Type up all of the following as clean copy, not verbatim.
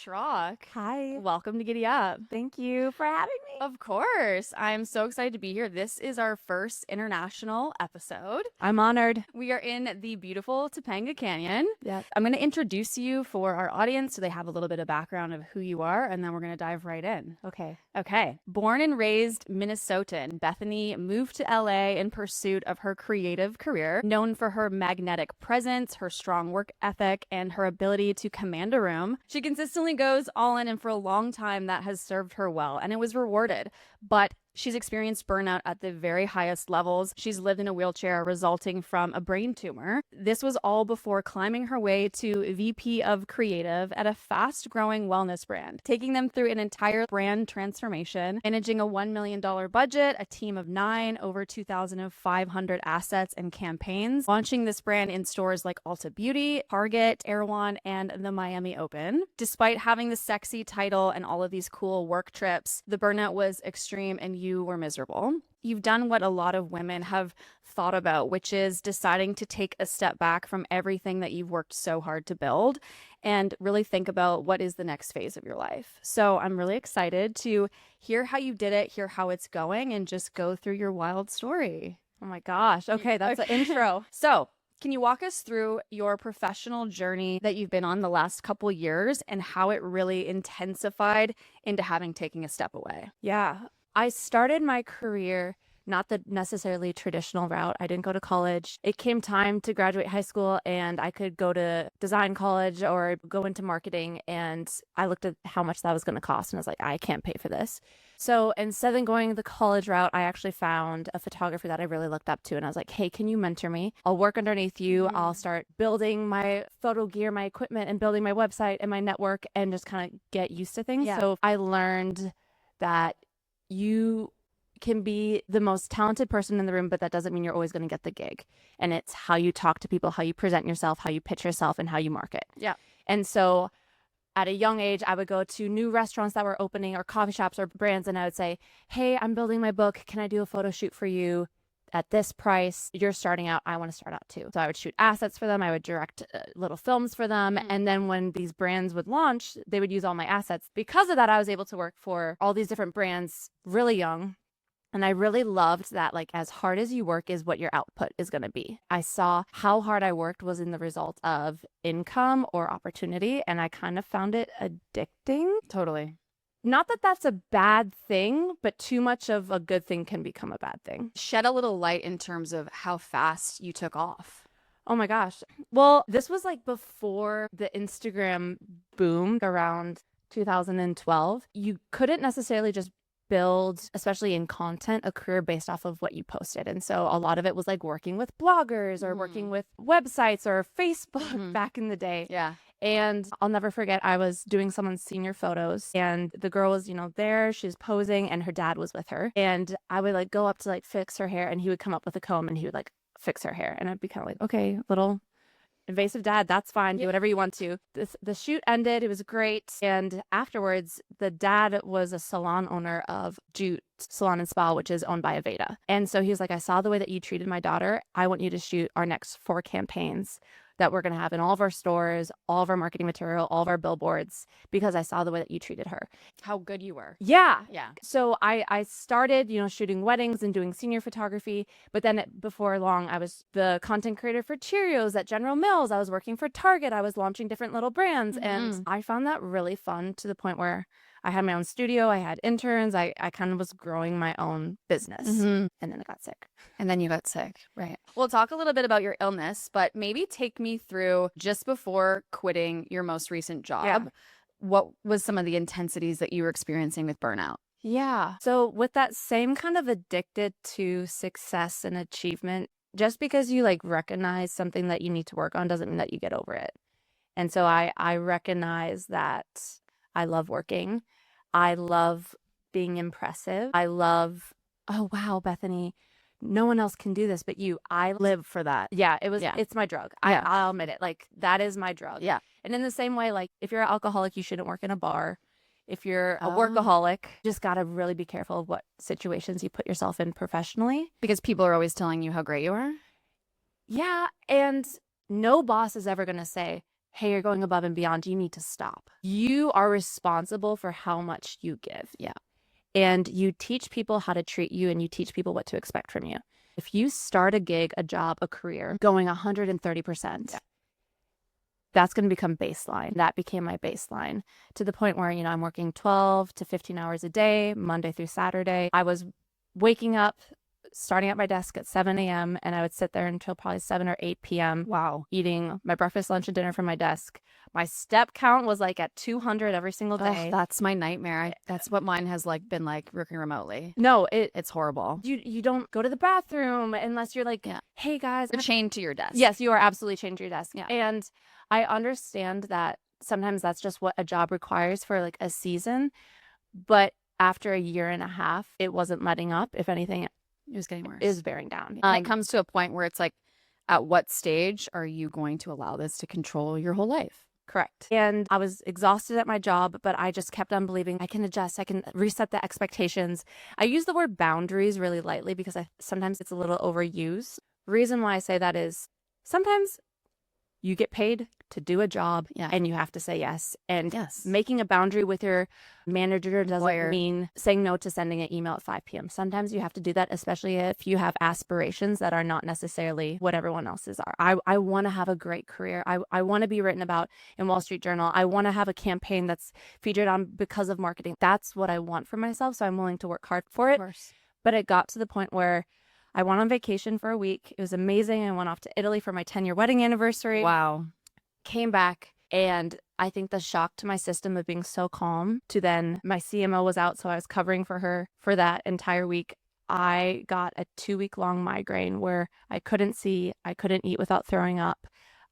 Schrock. Hi. Welcome to Giddy Up. Thank you for having me. Of course. I'm so excited to be here. This is our first international episode. I'm honored. We are in the beautiful Topanga Canyon. Yeah. I'm going to introduce you for our audience so they have a little bit of background of who you are, and then we're going to dive right in. Okay. Born and raised Minnesotan, Bethany moved to LA in pursuit of her creative career, known for her magnetic presence, her strong work ethic, and her ability to command a room. She consistently goes all in, and for a long time that has served her well, and it was rewarded. But she's experienced burnout at the very highest levels. She's lived in a wheelchair resulting from a brain tumor. This was all before climbing her way to VP of Creative at a fast-growing wellness brand, taking them through an entire brand transformation, managing a $1 million budget, a team of 9, over 2,500 assets and campaigns, launching this brand in stores like Ulta Beauty, Target, Erewhon, and the Miami Open. Despite having the sexy title and all of these cool work trips, the burnout was extreme and you were miserable. You've done what a lot of women have thought about, which is deciding to take a step back from everything that you've worked so hard to build and really think about what is the next phase of your life. So I'm really excited to hear how you did it, hear how it's going, and just go through your wild story. Oh my gosh. Okay, that's an intro. So can you walk us through your professional journey that you've been on the last couple years and how it really intensified into having taken a step away? Yeah. I started my career not the necessarily traditional route. I didn't go to college. It came time to graduate high school and I could go to design college or go into marketing. And I looked at how much that was going to cost and I was like, I can't pay for this. So instead of going the college route, I actually found a photographer that I really looked up to. And I was like, hey, can you mentor me? I'll work underneath you. I'll start building my photo gear, my equipment, and building my website and my network and just kind of get used to things. Yeah. So I learned that you can be the most talented person in the room, but that doesn't mean you're always going to get the gig. And it's how you talk to people, how you present yourself, how you pitch yourself, and how you market. Yeah. And so at a young age, I would go to new restaurants that were opening or coffee shops or brands, and I would say, hey, I'm building my book. Can I do a photo shoot for you at this price? You're starting out. I want to start out too. So I would shoot assets for them. I would direct little films for them. And then when these brands would launch, they would use all my assets. Because of that, I was able to work for all these different brands really young. And I really loved that, like, as hard as you work is what your output is going to be. I saw how hard I worked was in the result of income or opportunity. And I kind of found it addicting. Totally. Not that that's a bad thing, but too much of a good thing can become a bad thing. Shed a little light in terms of how fast you took off. Oh my gosh. Well, this was like before the Instagram boom around 2012. You couldn't necessarily just build, especially in content, a career based off of what you posted. And so a lot of it was like working with bloggers or working with websites or Facebook back in the day. Yeah. And I'll never forget, I was doing someone's senior photos and the girl was, there, she's posing and her dad was with her. And I would like go up to like fix her hair and he would come up with a comb and he would like fix her hair. And I'd be kind of like, okay, little invasive dad, that's fine. Do whatever you want to. The shoot ended. It was great. And afterwards, the dad was a salon owner of Jute Salon and Spa, which is owned by Aveda. And so he was like, I saw the way that you treated my daughter. I want you to shoot our next 4 campaigns that we're going to have in all of our stores, all of our marketing material, all of our billboards, because I saw the way that you treated her. How good you were. Yeah. Yeah. So I started, shooting weddings and doing senior photography. But then before long, I was the content creator for Cheerios at General Mills. I was working for Target. I was launching different little brands. And I found that really fun to the point where I had my own studio. I had interns. I kind of was growing my own business. And then I got sick. And then you got sick. Right. We'll talk a little bit about your illness, but maybe take me through just before quitting your most recent job. Yeah. What was some of the intensities that you were experiencing with burnout? Yeah. So with that same kind of addicted to success and achievement, just because you like recognize something that you need to work on doesn't mean that you get over it. And so I recognize that I love working. I love being impressive. I love, oh, wow, Bethany, no one else can do this but you. I live for that. Yeah, it's my drug. I'll admit it. Like, that is my drug. Yeah. And in the same way, like, if you're an alcoholic, you shouldn't work in a bar. If you're a workaholic, just got to really be careful of what situations you put yourself in professionally. Because people are always telling you how great you are. Yeah. And no boss is ever going to say, hey, you're going above and beyond. You need to stop. You are responsible for how much you give. Yeah. And you teach people how to treat you, and you teach people what to expect from you. If you start a gig, a job, a career going 130%, that's going to become baseline. That became my baseline, to the point where, I'm working 12 to 15 hours a day, Monday through Saturday. I was waking up, starting at my desk at 7 a.m., and I would sit there until probably 7 or 8 p.m. Wow. Eating my breakfast, lunch, and dinner from my desk. My step count was like at 200 every single day. Oh, that's my nightmare. That's what mine has been like working remotely. No, it's horrible. You don't go to the bathroom unless you're like, hey guys. You're chained to your desk. Yes, you are absolutely chained to your desk. Yeah. And I understand that sometimes that's just what a job requires for like a season. But after a year and a half, it wasn't letting up. If anything, it was getting worse. It was bearing down. And it comes to a point where it's like, at what stage are you going to allow this to control your whole life? Correct. And I was exhausted at my job, but I just kept on believing I can adjust. I can reset the expectations. I use the word boundaries really lightly because sometimes it's a little overused. Reason why I say that is sometimes you get paid to do a job and you have to say yes. And making a boundary with your manager doesn't mean saying no to sending an email at 5 p.m. Sometimes you have to do that, especially if you have aspirations that are not necessarily what everyone else's are. I want to have a great career. I want to be written about in Wall Street Journal. I want to have a campaign that's featured on because of marketing. That's what I want for myself. So I'm willing to work hard for it. Of course. But it got to the point where I went on vacation for a week. It was amazing. I went off to Italy for my 10-year wedding anniversary. Wow. Came back, and I think the shock to my system of being so calm to then my CMO was out, so I was covering for her for that entire week. I got a 2-week-long migraine where I couldn't see, I couldn't eat without throwing up.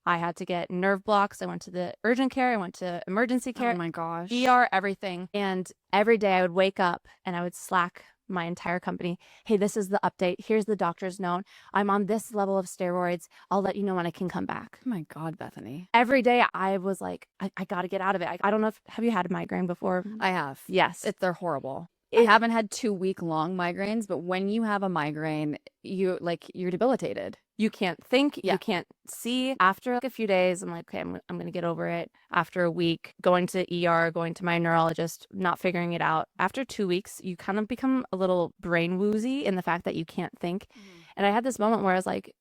I had to get nerve blocks. I went to the urgent care. I went to emergency care. Oh my gosh. ER, everything. And every day I would wake up and I would Slack my entire company. Hey, this is the update. Here's the doctor's note. I'm on this level of steroids. I'll let you know when I can come back. Oh my God, Bethany. Every day I was like, I got to get out of it. I don't know have you had a migraine before? I have. Yes. They're horrible. I haven't had 2-week-long migraines, but when you have a migraine, you're debilitated. You can't think, you can't see. After a few days, I'm like, okay, I'm going to get over it. After a week, going to ER, going to my neurologist, not figuring it out. After 2 weeks, you kind of become a little brain woozy in the fact that you can't think. And I had this moment where I was like,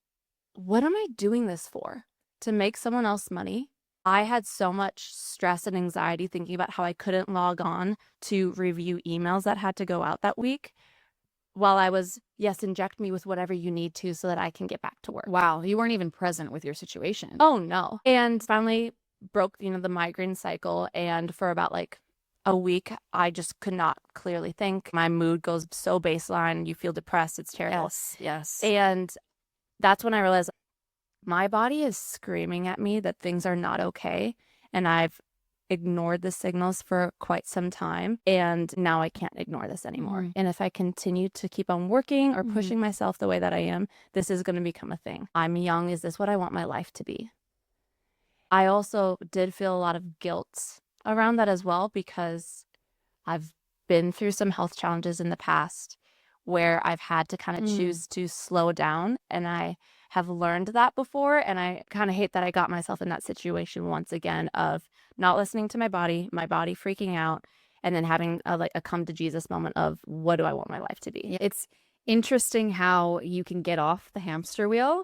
what am I doing this for? To make someone else money? I had so much stress and anxiety thinking about how I couldn't log on to review emails that had to go out that week while I was, inject me with whatever you need to so that I can get back to work. Wow. You weren't even present with your situation. Oh, no. And finally broke, the migraine cycle. And for about like a week, I just could not clearly think. My mood goes so baseline. You feel depressed. It's terrible. Yes. And that's when I realized my body is screaming at me that things are not okay. And I've ignored the signals for quite some time. And now I can't ignore this anymore. And if I continue to keep on working or pushing myself the way that I am, this is going to become a thing. I'm young. Is this what I want my life to be? I also did feel a lot of guilt around that as well, because I've been through some health challenges in the past where I've had to kind of choose to slow down. And I have learned that before. And I kind of hate that I got myself in that situation once again of not listening to my body freaking out, and then having a come to Jesus moment of what do I want my life to be? It's interesting how you can get off the hamster wheel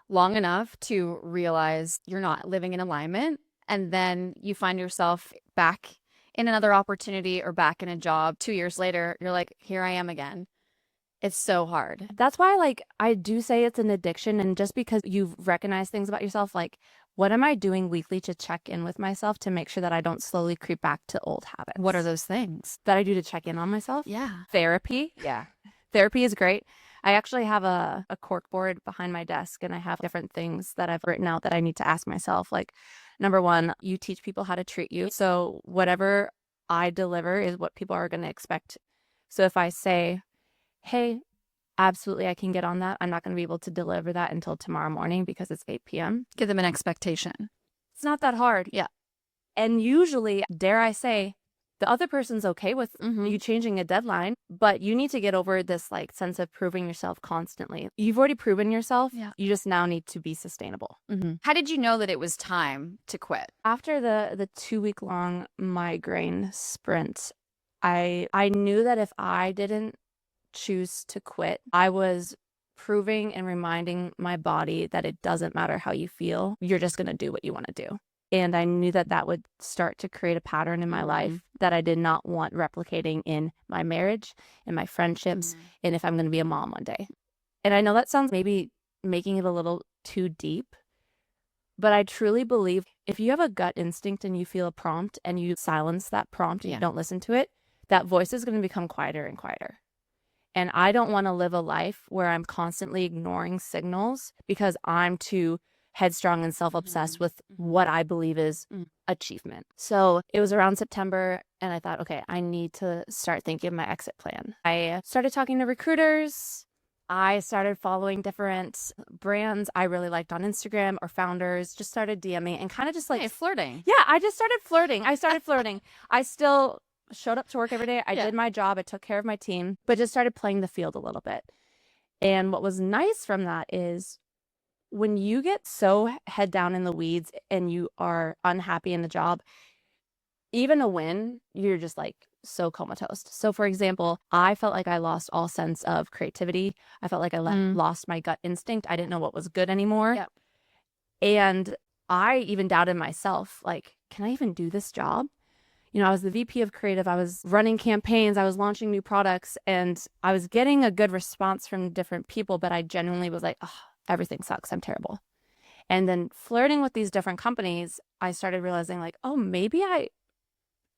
long enough to realize you're not living in alignment. And then you find yourself back in another opportunity or back in a job 2 years later. You're like, here I am again. It's so hard. That's why, I do say it's an addiction. And just because you've recognized things about yourself, what am I doing weekly to check in with myself to make sure that I don't slowly creep back to old habits? What are those things that I do to check in on myself? Yeah. Therapy. Yeah. Therapy is great. I actually have a cork board behind my desk, and I have different things that I've written out that I need to ask myself. Number one, you teach people how to treat you. So whatever I deliver is what people are going to expect. So if I say, hey, absolutely, I can get on that, I'm not going to be able to deliver that until tomorrow morning because it's 8 p.m. Give them an expectation. It's not that hard. Yeah. And usually, dare I say, the other person's okay with you changing a deadline, but you need to get over this like sense of proving yourself constantly. You've already proven yourself. Yeah. You just now need to be sustainable. How did you know that it was time to quit? After the 2-week-long migraine sprint, I knew that if I didn't choose to quit, I was proving and reminding my body that it doesn't matter how you feel. You're just going to do what you want to do. And I knew that that would start to create a pattern in my life that I did not want replicating in my marriage, in my friendships, and if I'm going to be a mom one day. And I know that sounds maybe making it a little too deep, but I truly believe if you have a gut instinct and you feel a prompt and you silence that prompt and you don't listen to it, that voice is going to become quieter and quieter. And I don't want to live a life where I'm constantly ignoring signals because I'm too headstrong and self-obsessed with what I believe is achievement. So it was around September and I thought, okay, I need to start thinking of my exit plan. I started talking to recruiters. I started following different brands I really liked on Instagram or founders, just started DMing and kind of just like flirting. Yeah, I just started flirting. I still showed up to work every day. I did my job. I took care of my team, but just started playing the field a little bit. And what was nice from that is when you get so head down in the weeds and you are unhappy in the job, even a win, you're just like so comatose. So for example, I felt like I lost all sense of creativity. I felt like I lost my gut instinct. I didn't know what was good anymore. Yep. And I even doubted myself, like, can I even do this job? You know, I was the VP of creative. I was running campaigns. I was launching new products and I was getting a good response from different people, but I genuinely was like, oh, everything sucks. I'm terrible. And then flirting with these different companies, I started realizing like, oh, maybe I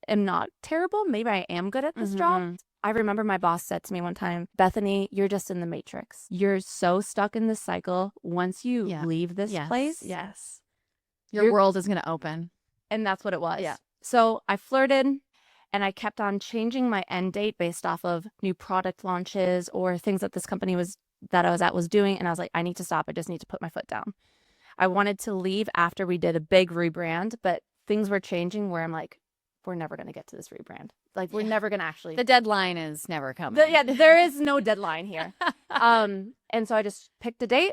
am not terrible. Maybe I am good at this job. I remember my boss said to me one time, Bethany, you're just in the matrix. You're so stuck in this cycle. Once you leave this place, your world is going to open. And that's what it was. Yeah. So I flirted and I kept on changing my end date based off of new product launches or things that this company that I was at was doing. And I was like, I need to stop. I just need to put my foot down. I wanted to leave after we did a big rebrand, but things were changing where I'm like, we're never going to get to this rebrand. Like, we're never going to actually. The deadline is never coming. There is no deadline here. And so I just picked a date.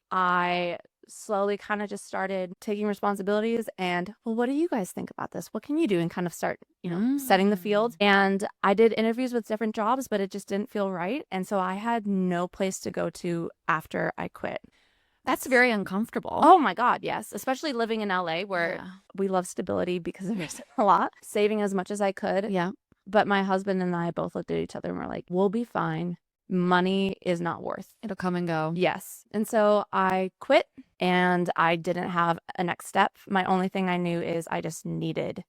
I slowly kind of just started taking responsibilities and, well, what do you guys think about this? What can you do? And kind of start, setting the field. And I did interviews with different jobs, but it just didn't feel right. And so I had no place to go to after I quit. That's very uncomfortable. Oh my God, yes. Especially living in LA where we love stability because there's a lot. Saving as much as I could. Yeah. But my husband and I both looked at each other and were like, we'll be fine. Money is not worth. It'll come and go. Yes. And so I quit and I didn't have a next step. My only thing I knew is I just needed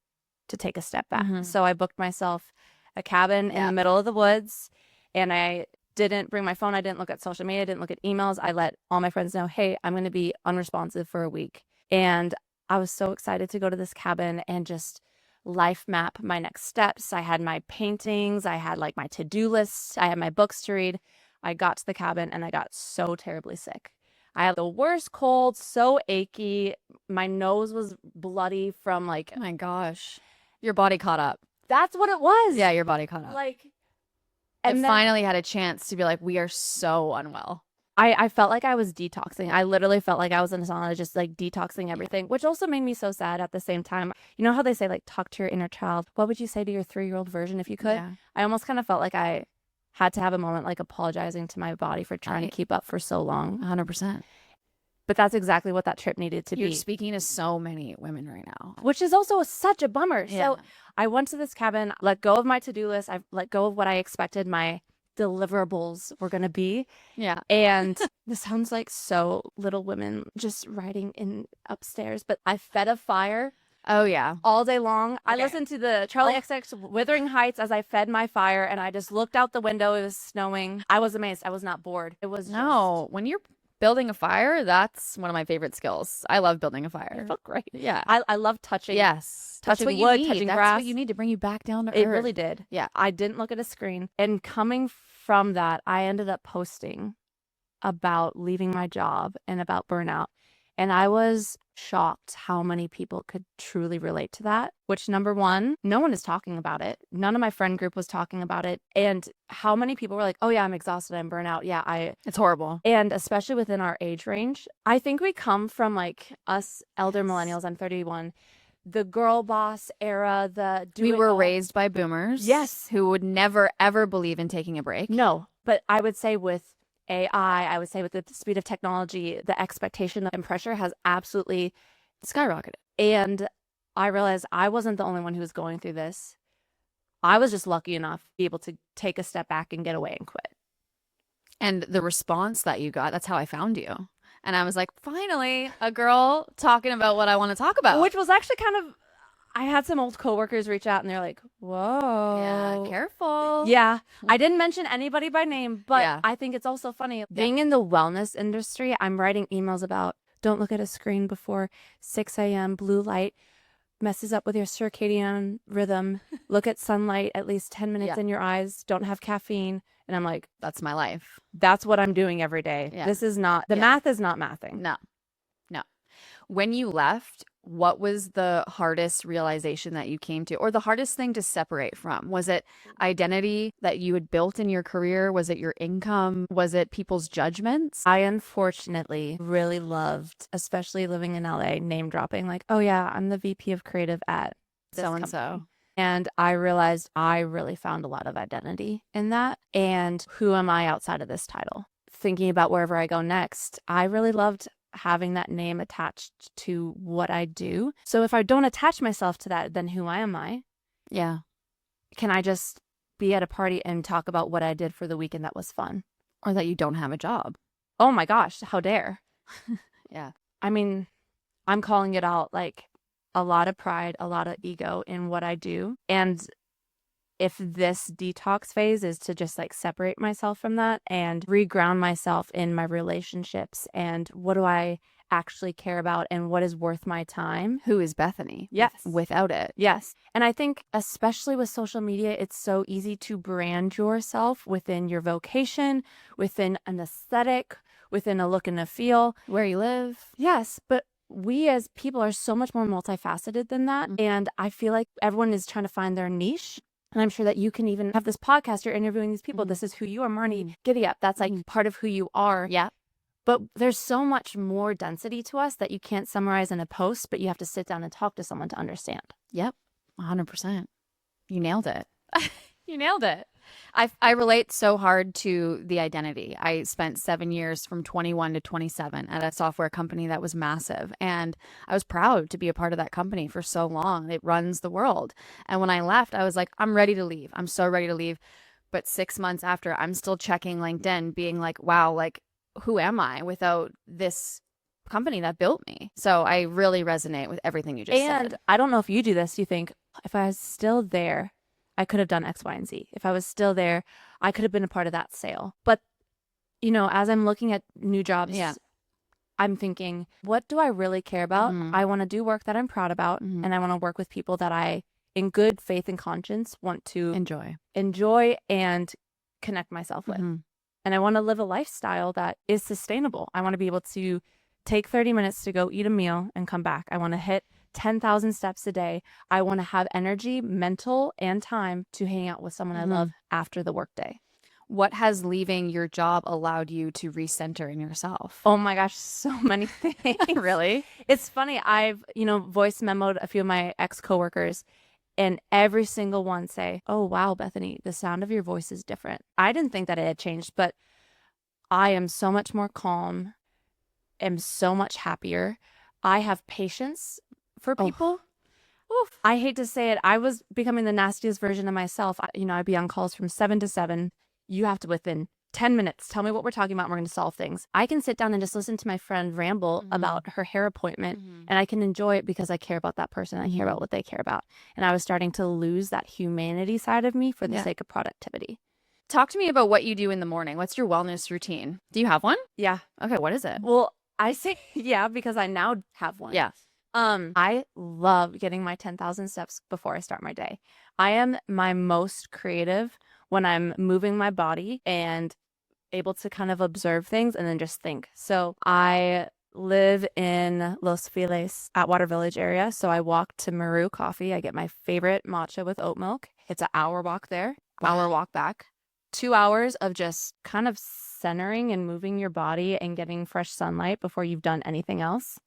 to take a step back. So I booked myself a cabin in the middle of the woods and I didn't bring my phone. I didn't look at social media. I didn't look at emails. I let all my friends know, hey, I'm going to be unresponsive for a week. And I was so excited to go to this cabin and just life map my next steps. I had my paintings. I had like my to-do lists. I had my books to read. I got to the cabin and I got so terribly sick. I had the worst cold, so achy. My nose was bloody from like, oh my gosh, your body caught up. That's what it was. Yeah, your body caught up. Like, and then finally had a chance to be like, we are so unwell. I felt like I was detoxing. I literally felt like I was in a sauna just like detoxing everything, which also made me so sad at the same time. You know how they say like talk to your inner child? What would you say to your 3-year-old version if you could? Yeah. I almost kind of felt like I had to have a moment like apologizing to my body for trying to keep up for so long. 100%. But that's exactly what that trip needed to be. You're speaking to so many women right now. Which is also such a bummer. Yeah. So I went to this cabin, let go of my to-do list. I let go of what I expected my deliverables were going to be. Yeah. And this sounds like so Little Women just riding in upstairs, but I fed a fire. Oh, yeah. All day long. Okay. I listened to the Charlie XX Wuthering Heights as I fed my fire and I just looked out the window. It was snowing. I was amazed. I was not bored. It was when you're building a fire, that's one of my favorite skills. I love building a fire. It felt great. Yeah. I love touching. Yes. Touching That's what wood, you need. touching That's grass. what you need to bring you back down to earth. It really did. Yeah. I didn't look at a screen. And coming from that, I ended up posting about leaving my job and about burnout. And I was shocked how many people could truly relate to that, which number one, no one is talking about it. None of my friend group was talking about it. And how many people were like, oh yeah, I'm exhausted, I'm burnt out. Yeah, It's horrible. and especially within our age range, I think we come from like us elder millennials, I'm 31, the girl boss era, the do We it were all. raised by boomers. Yes. Who would never, ever believe in taking a break. No, but I would say with AI, I would say with the speed of technology, the expectation and pressure has absolutely Skyrocketed. And I realized I wasn't the only one who was going through this. I was just lucky enough to be able to take a step back and get away and quit. And the response that you got, that's how I found you. And I was like, finally, a girl talking about what I want to talk about. Which was actually kind of, I had some old coworkers reach out and they're like, whoa. Yeah, careful. Yeah. I didn't mention anybody by name, but Yeah. I think it's also funny. Being in the wellness industry, I'm writing emails about don't look at a screen before 6 a.m. Blue light messes up with your circadian rhythm. Look at sunlight at least 10 minutes in your eyes. Don't have caffeine. And I'm like, That's my life. that's what I'm doing every day. Yeah. This is not, the math is not mathing. No. When you left, what was the hardest realization that you came to, or the hardest thing to separate from? Was it identity that you had built in your career? Was it your income? Was it people's judgments? I unfortunately really loved, especially living in LA, name dropping like, oh yeah, I'm the VP of creative at this So and so. company. And I realized I really found a lot of identity in that. And who am I outside of this title? Thinking about wherever I go next, I really loved having that name attached to what I do. So if I don't attach myself to that, then who am I? Yeah. Can I just be at a party and talk about what I did for the weekend that was fun? Or that you don't have a job. Oh my gosh, how dare. Yeah. I mean, I'm calling it out, like a lot of pride, a lot of ego in what I do. And if this detox phase is to just like separate myself from that and reground myself in my relationships and what do I actually care about and what is worth my time. Who is Bethany? Yes. Without it. Yes. And I think especially with social media, it's so easy to brand yourself within your vocation, within an aesthetic, within a look and a feel. Where you live. Yes, but we as people are so much more multifaceted than that. And I feel like everyone is trying to find their niche. And I'm sure that you can even have this podcast, you're interviewing these people. This is who you are, Marnie. Giddy up. That's like part of who you are. Yeah. But there's so much more density to us that you can't summarize in a post, but you have to sit down and talk to someone to understand. Yep. 100%. You nailed it. You nailed it. I relate so hard to the identity. I spent 7 years from 21 to 27 at a software company that was massive. And I was proud to be a part of that company for so long. It runs the world. And when I left, I was like, I'm ready to leave. I'm so ready to leave. But 6 months after, I'm still checking LinkedIn, being like, wow, like, who am I without this company that built me? So I really resonate with everything you just said. And I don't know if you do this. You think, if I was still there, I could have done X, Y, and Z. If I was still there, I could have been a part of that sale. But, you know, as I'm looking at new jobs, I'm thinking, what do I really care about? I want to do work that I'm proud about, and I want to work with people that I, in good faith and conscience, want to enjoy and connect myself with. And I want to live a lifestyle that is sustainable. I want to be able to take 30 minutes to go eat a meal and come back. I want to hit 10,000 steps a day. I want to have energy, mental, and time to hang out with someone I love after the workday. What has leaving your job allowed you to recenter in yourself? Oh my gosh, so many things. Really? It's funny. I've, voice memoed a few of my ex-coworkers and every single one say, oh, wow, Bethany, the sound of your voice is different. I didn't think that it had changed, but I am so much more calm, am so much happier. I have patience for people. Oof. I hate to say it. I was becoming the nastiest version of myself. I'd be on calls from 7 to 7. You have to, within 10 minutes, tell me what we're talking about and we're going to solve things. I can sit down and just listen to my friend ramble about her hair appointment and I can enjoy it because I care about that person. I care about what they care about. And I was starting to lose that humanity side of me for the sake of productivity. Talk to me about what you do in the morning. What's your wellness routine? Do you have one? Yeah. Okay, what is it? Well, I say yeah because I now have one. Yeah. I love getting my 10,000 steps before I start my day. I am my most creative when I'm moving my body and able to kind of observe things and then just think. So I live in Los Feliz, Atwater Village area. So I walk to Maru Coffee. I get my favorite matcha with oat milk. It's an hour walk there, hour walk back. 2 hours of just kind of centering and moving your body and getting fresh sunlight before you've done anything else.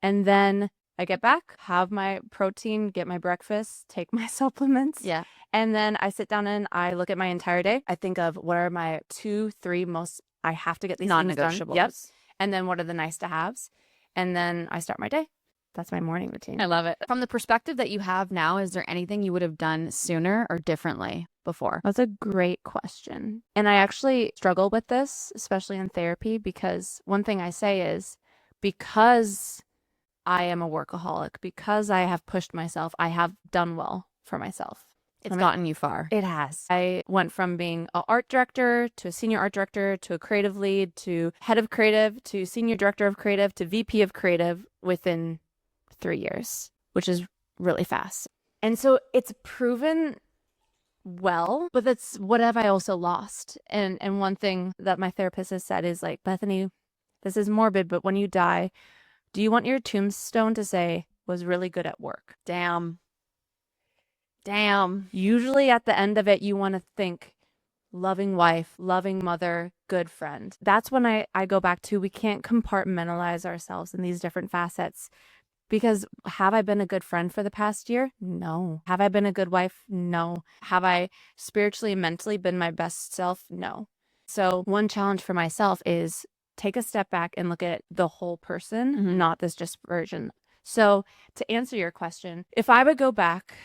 And then I get back, have my protein, get my breakfast, take my supplements. Yeah. And then I sit down and I look at my entire day. I think of what are my 2, 3 most, I have to get these things done. Non-negotiables. Yep. And then what are the nice to haves? And then I start my day. That's my morning routine. I love it. From the perspective that you have now, is there anything you would have done sooner or differently before? That's a great question. And I actually struggle with this, especially in therapy, because one thing I say is because I am a workaholic, because I have pushed myself, I have done well for myself. It's gotten you far. It has. I went from being an art director to a senior art director to a creative lead to head of creative to senior director of creative to VP of creative within 3 years, which is really fast. And so it's proven well, but that's what have I also lost? And one thing that my therapist has said is like, Bethany, this is morbid, but when you die, do you want your tombstone to say, was really good at work? Damn. Usually at the end of it, you want to think loving wife, loving mother, good friend. That's when I go back to, we can't compartmentalize ourselves in these different facets. Because have I been a good friend for the past year? No. Have I been a good wife? No. Have I spiritually and mentally been my best self? No. So one challenge for myself is take a step back and look at the whole person, not this just version. So to answer your question, if I would go back,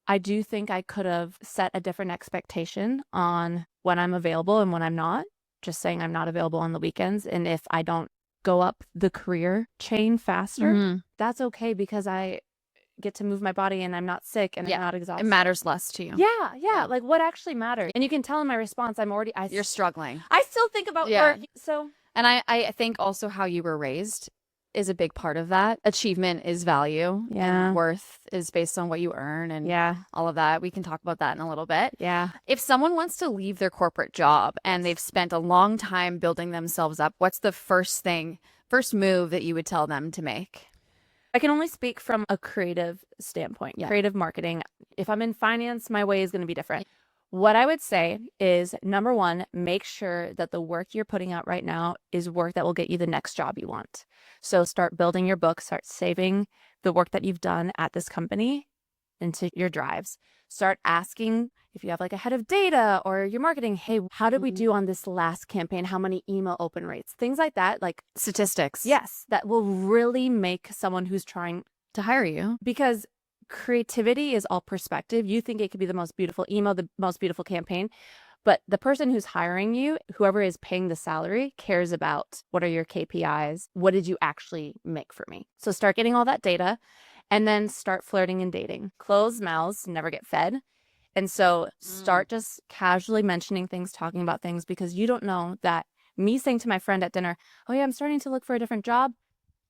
I do think I could have set a different expectation on when I'm available and when I'm not. Just saying I'm not available on the weekends. And if I don't go up the career chain faster, that's okay because I get to move my body and I'm not sick and I'm not exhausted. It matters less to you. Yeah. Like what actually matters. And you can tell in my response, You're struggling. I still think about work. So, and I think also how you were raised is a big part of that. Achievement is value. Yeah. And worth is based on what you earn and all of that. We can talk about that in a little bit. Yeah. If someone wants to leave their corporate job and they've spent a long time building themselves up, what's the first move that you would tell them to make? I can only speak from a creative standpoint, creative marketing. If I'm in finance, my way is going to be different. What I would say is, number one, make sure that the work you're putting out right now is work that will get you the next job you want. So start building your book, start saving the work that you've done at this company into your drives. Start asking if you have like a head of data or your marketing, hey, how did we do on this last campaign? How many email open rates? Things like that, like statistics. Yes, that will really make someone who's trying to hire you. Because creativity is all perspective. You think it could be the most beautiful email, the most beautiful campaign, but the person who's hiring you, whoever is paying the salary, cares about what are your KPIs? What did you actually make for me? So start getting all that data and then start flirting and dating. Closed mouths never get fed. And so start just casually mentioning things, talking about things, because you don't know that me saying to my friend at dinner, oh yeah, I'm starting to look for a different job.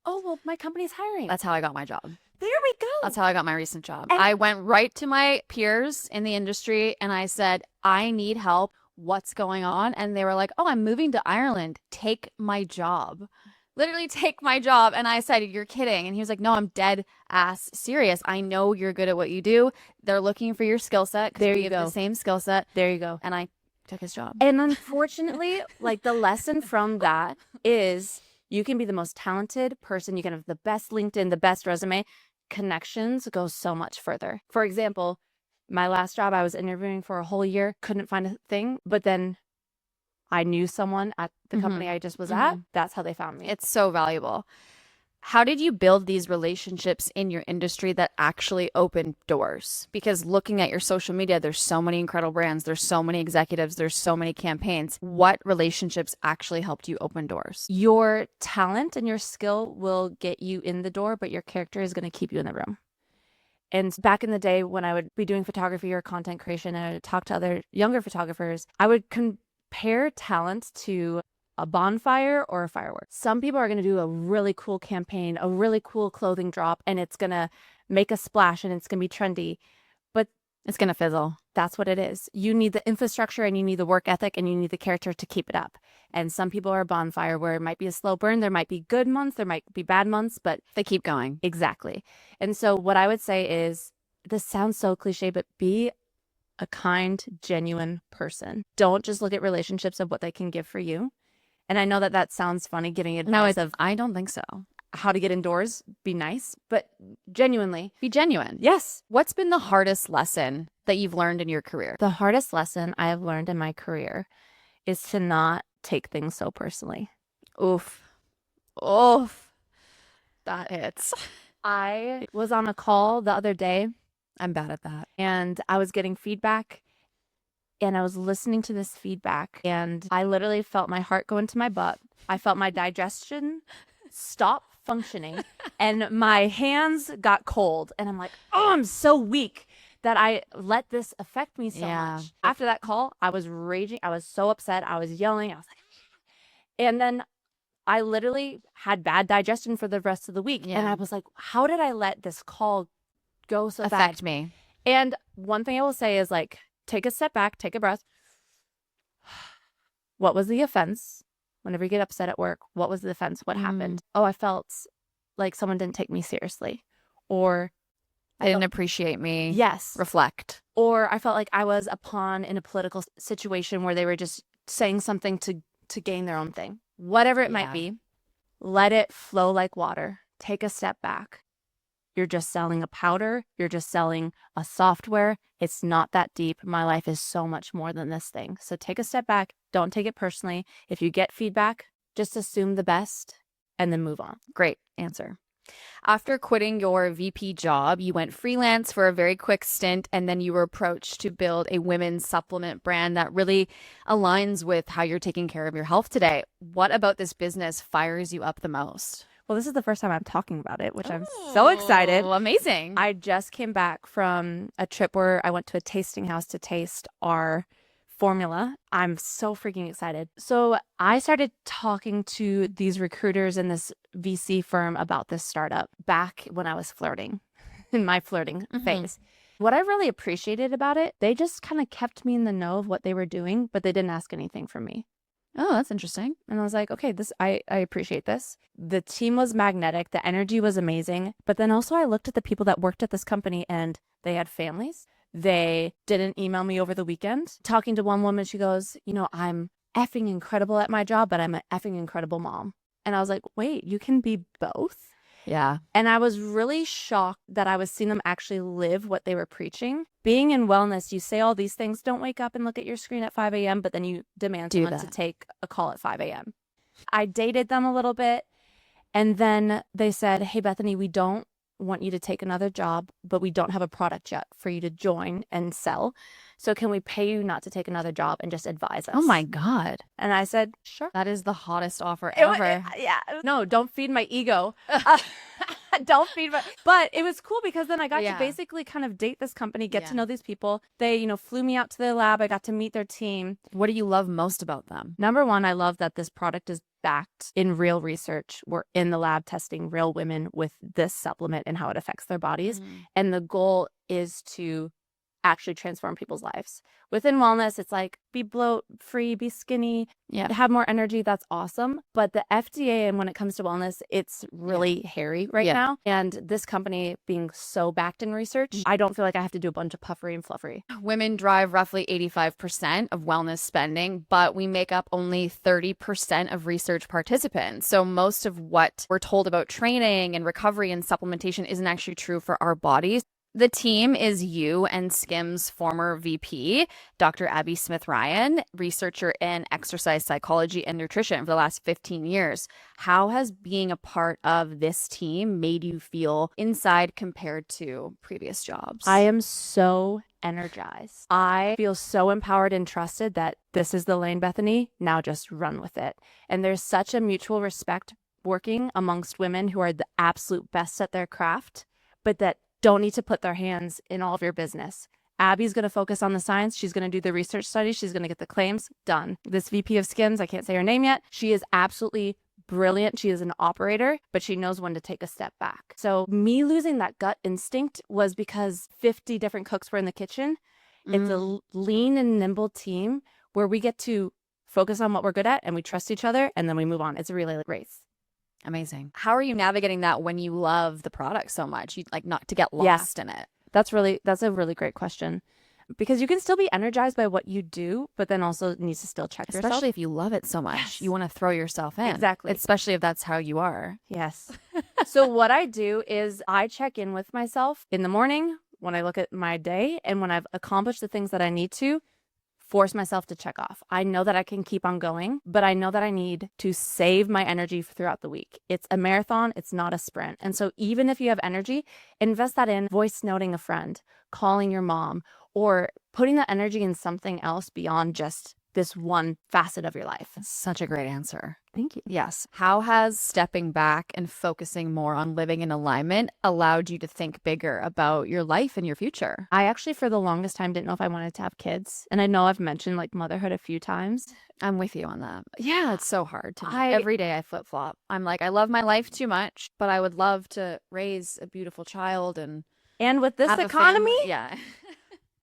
Oh, well, my company's hiring. That's how I got my job. There we go. That's how I got my recent job. And I went right to my peers in the industry and I said, I need help. What's going on? And they were like, oh, I'm moving to Ireland. Take my job. Literally take my job. And I said, you're kidding. And he was like, no, I'm dead ass serious. I know you're good at what you do. They're looking for your skill set. There you go. The same skill set. There you go. And I took his job. And unfortunately, like the lesson from that is you can be the most talented person. You can have the best LinkedIn, the best resume. Connections go so much further. For example, my last job, I was interviewing for a whole year, couldn't find a thing, but then I knew someone at the company I just was at. That's how they found me. It's so valuable. How did you build these relationships in your industry that actually opened doors? Because looking at your social media, there's so many incredible brands, there's so many executives, there's so many campaigns. What relationships actually helped you open doors? Your talent and your skill will get you in the door, but your character is going to keep you in the room. And back in the day when I would be doing photography or content creation and I would talk to other younger photographers, I would compare talent to a bonfire or a firework. Some people are going to do a really cool campaign, a really cool clothing drop, and it's going to make a splash and it's going to be trendy, but it's going to fizzle. That's what it is. You need the infrastructure and you need the work ethic and you need the character to keep it up. And some people are a bonfire where it might be a slow burn. There might be good months, there might be bad months, but They keep going. exactly. And so what I would say is, this sounds so cliche, but be a kind, genuine person. Don't just look at relationships of what they can give for you. And I know that that sounds funny, giving advice of I don't think so. how to get indoors, be nice, but genuinely. Be genuine. Yes. What's been the hardest lesson that you've learned in your career? The hardest lesson I have learned in my career is to not take things so personally. Oof. Oof. That hits. I was on a call the other day I'm bad at that. and I was getting feedback, and I was listening to this feedback, and I literally felt my heart go into my butt. I felt my digestion stop functioning, and my hands got cold, and I'm like, oh, I'm so weak that I let this affect me so Yeah. much. After that call, I was raging. I was so upset. I was yelling. I was like, and then I literally had bad digestion for the rest of the week. And Yeah. I was like, how did I let this call go so bad? Affect me. And one thing I will say is, like, take a step back, take a breath. What was the offense? Whenever you get upset at work, what was the offense? What happened? Oh, I felt like someone didn't take me seriously. Or They didn't appreciate me. yes. Reflect. Or I felt like I was a pawn in a political situation where they were just saying something to gain their own thing. Whatever it might Yeah. be, let it flow like water. Take a step back. You're just selling a powder. You're just selling a software. It's not that deep. My life is so much more than this thing. So take a step back. Don't take it personally. If you get feedback, just assume the best and then move on. Great answer. After quitting your VP job, you went freelance for a very quick stint, and then you were approached to build a women's supplement brand that really aligns with how you're taking care of your health today. What about this business fires you up the most? Well, this is the first time I'm talking about it, which I'm so excited. Oh, amazing. I just came back from a trip where I went to a tasting house to taste our formula. I'm so freaking excited. So I started talking to these recruiters in this VC firm about this startup back when I was flirting, in my flirting phase. What I really appreciated about it, they just kind of kept me in the know of what they were doing, but they didn't ask anything from me. Oh, that's interesting. And I was like, okay, I appreciate this. The team was magnetic. The energy was amazing. But then also I looked at the people that worked at this company, and they had families. They didn't email me over the weekend. Talking to one woman, she goes, I'm effing incredible at my job, but I'm an effing incredible mom. And I was like, wait, you can be both? Yeah. And I was really shocked that I was seeing them actually live what they were preaching. Being in wellness, you say all these things. Don't wake up and look at your screen at 5 a.m., but then you demand Do someone to that. take a call at 5 a.m. I dated them a little bit, and then they said, hey, Bethany, we don't want you to take another job, but we don't have a product yet for you to join and sell. So can we pay you not to take another job and just advise us? Oh my God. And I said, sure. That is the hottest offer It wa- ever. yeah. No, don't feed my ego. Don't feed my. But it was cool because then I got Yeah. to basically kind of date this company, get to Yeah. know these people. They, flew me out to their lab. I got to meet their team. What do you love most about them? Number one, I love that this product is backed in real research. We're in the lab testing real women with this supplement and how it affects their bodies. And the goal is to actually transform people's lives. Within wellness, it's like be bloat free, be skinny, Yeah. have more energy. That's awesome. But the FDA, and when it comes to wellness, it's really hairy right Yeah. now. And this company being so backed in research, I don't feel like I have to do a bunch of puffery and fluffery. Women drive roughly 85% of wellness spending, but we make up only 30% of research participants. So most of what we're told about training and recovery and supplementation isn't actually true for our bodies. The team is you and Skim's former VP, Dr. Abby Smith-Ryan, researcher in exercise psychology and nutrition for the last 15 years. How has being a part of this team made you feel inside compared to previous jobs? I am so energized. I feel so empowered and trusted that this is the lane, Bethany. Now just run with it. And there's such a mutual respect working amongst women who are the absolute best at their craft, but that don't need to put their hands in all of your business. Abby's going to focus on the science. She's going to do the research studies. She's going to get the claims done. This VP of Skims, I can't say her name yet. She is absolutely brilliant. She is an operator, but she knows when to take a step back. So me losing that gut instinct was because 50 different cooks were in the kitchen. It's a lean and nimble team where we get to focus on what we're good at and we trust each other and then we move on. It's a relay race. Amazing. How are you navigating that when you love the product so much? You like not to get lost in it. That's a really great question. Because you can still be energized by what you do, but then also needs to still check yourself. Especially if you love it so much. Yes. You want to throw yourself in. Exactly. Especially if that's how you are. Yes. So what I do is I check in with myself in the morning when I look at my day, and when I've accomplished the things that I need to, force myself to check off. I know that I can keep on going, but I know that I need to save my energy throughout the week. It's a marathon. It's not a sprint. And so even if you have energy, invest that in voice noting a friend, calling your mom, or putting that energy in something else beyond just this one facet of your life. Such a great answer. Thank you. Yes. How has stepping back and focusing more on living in alignment allowed you to think bigger about your life and your future? I actually, for the longest time, didn't know if I wanted to have kids. And I know I've mentioned like motherhood a few times. I'm with you on that. Yeah, it's so hard to every day I flip flop. I'm like, I love my life too much, but I would love to raise a beautiful child and with this economy, yeah.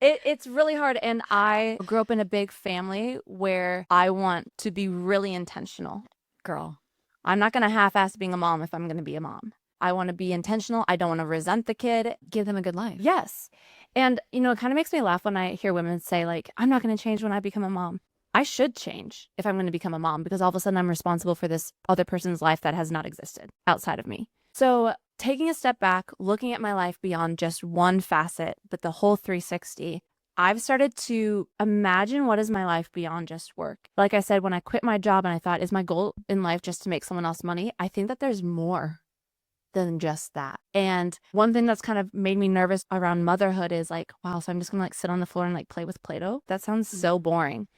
It's really hard. And I grew up in a big family where I want to be really intentional. Girl, I'm not going to half-ass being a mom if I'm going to be a mom. I want to be intentional. I don't want to resent the kid. Give them a good life. Yes. And, it kind of makes me laugh when I hear women say, like, I'm not going to change when I become a mom. I should change if I'm going to become a mom, because all of a sudden I'm responsible for this other person's life that has not existed outside of me. So taking a step back, looking at my life beyond just one facet, but the whole 360, I've started to imagine what is my life beyond just work. Like I said, when I quit my job and I thought, is my goal in life just to make someone else money? I think that there's more than just that. And one thing that's kind of made me nervous around motherhood is like, wow, so I'm just gonna like sit on the floor and like play with Play-Doh? That sounds so boring.